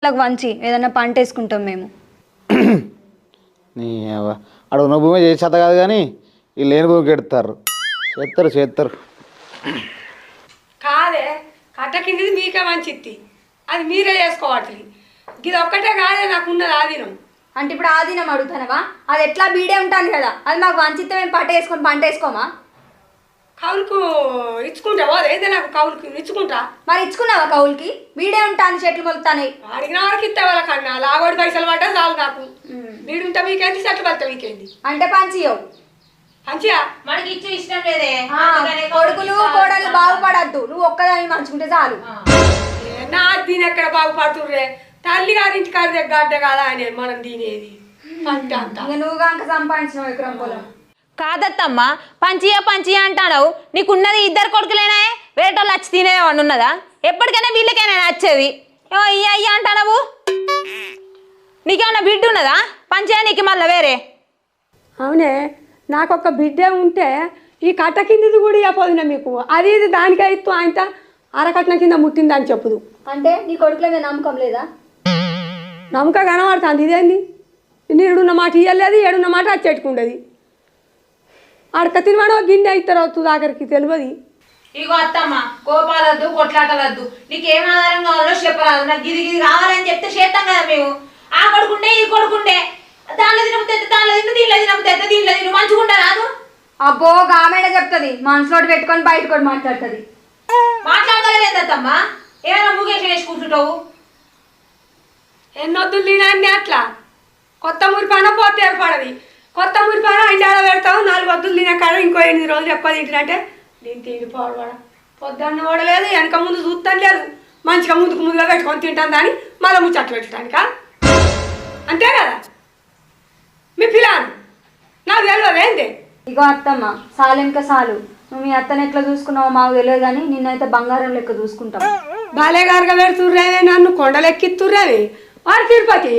వాళ్ళకి వంచి ఏదన్నా పంట వేసుకుంటాం మేము. నీ అక్కడ ఉన్న భూమి చేసేత కాదు కానీ ఈ లేని భూమికి ఎడతారు. చేస్తారు కాదే కట్ట కిందిది మీకే మంచిది, అది మీరే చేసుకోవాలి. ఇది ఒక్కటే కాదే నాకున్నది ఆధీనం. అంటే ఇప్పుడు ఆధీనం అడుగుతానవా? అది ఎట్లా బీడే ఉంటాను కదా, అది మాకు వంచితే మేము పంట వేసుకొని పంట వేసుకోమా? కౌలుకు ఇచ్చుకుంటావా? ఏదే నాకు కౌలుకు ఇచ్చుకుంటా. మరి ఇచ్చుకున్నావా కౌలుకి? బీడే ఉంటాను, చెట్లు మొలుతాయి. అడిగిన వరకు ఇస్తే వాళ్ళకన్నా లాగోడి పైసలు పడ్డా చాలు నాకు. వీడుంటే మీకేంది, చెట్లు పడితే మీకేంది. అంటే పంచియవు మంచిగా మనకి ఇచ్చి ఇష్టం లేదే. కొడుకులు కోడలు బాగుపడద్దు, నువ్వు ఒక్కదాన్ని మంచుకుంటే చాలు. నా దీని ఎక్కడ బాగుపడుతుర్రే, తల్లి గారి ఇంటి కాడ గడ్డ కాదా అని మనం తినేది పంట అంతా. నువ్వు కనుక సంపాదించిన ఎకరం పొలం కాదత్తమ్మా, పంచియ అంటావు. నీకున్నది ఇద్దరు కొడుకులేనా? వేరేటోళ్ళు వచ్చి తినేవాడు ఉన్నదా? ఎప్పటికైనా వీళ్ళకైనా నచ్చేది. అయ్య అంటావు. నీకేమన్నా బిడ్డ ఉన్నదా? పంచయ్య నీకు మళ్ళీ వేరే? అవునే, నాకు ఒక బిడ్డ ఉంటే ఈ కట్ట కిందది కూడా ఇవ్వపోదునా మీకు. అది ఇది దానికి అయితూ ఆయన అరకట్న కింద ముట్టిందని చెప్పుదు. అంటే నీ కొడుకుల మీద నమ్మకం లేదా? నమ్మకం కనబడుతుంది. ఇదేంది, నీడున్న మాట ఇవ్వలేదు, ఏడున్న మాట అది చెట్టుకుండేది. అడక తినవాడో గిన్నె అవుతారో ఆఖరికి తెలియదు. ఇగో అత్తమ్మ, కోపాలద్దు కొట్లాటలద్దు. నీకేం ఆధారం కావాలో చెప్పరాదు. నాకు గిది కావాలని చెప్తే చేస్తాం కదా మేము. ఆ కొడుకుండే ఈ కొడుకుండే, దానిలో తినకపోతే దానిలో తిను, దీనిలో తినకపోతే దీనిలో తిను, మంచిగుంటా రాదు. అబ్బో గామెడ చెప్తుంది, మనసులో పెట్టుకొని బయటకొని మాట్లాడుతుంది. మాట్లాడగలవేందత్తమ్మా? ఏమైనా ముగేసి వేసి కూర్చుంటావు? ఎన్నొద్దులు తినండి అట్లా. కొత్త మురిపాన పోతే ఏర్పడది. కొత్త మురిపాన ఇండాడ పెడతావు, 4 వద్దులు తినకాడ ఇంకో 8 రోజులు ఎక్కువ తింటున్నట్టే దీన్ని తిండి పోవడ. పొద్దున్న ఓడలేదు, వెనక ముందు చూస్తాను లేదు, మంచిగా ముందుగా పెట్టుకొని తింటాను దాన్ని మళ్ళీ ముచ్చట్లు పెట్టడానికా? అంతే కదా మీ పిల్లని, నాకు తెలియదు ఏంటి. ఇగో అత్తమ్మ, సాలెంక సాలు. నువ్వు మీ అత్తని ఎట్లా చూసుకున్నావో మాకు తెలియదు కానీ నిన్నైతే బంగారం లెక్క చూసుకుంటాం. బాలేగారుగా పెడుతుర్రేవే, నన్ను కొండలెక్కిత్తుర్రేవి. వాడు తిరుపతి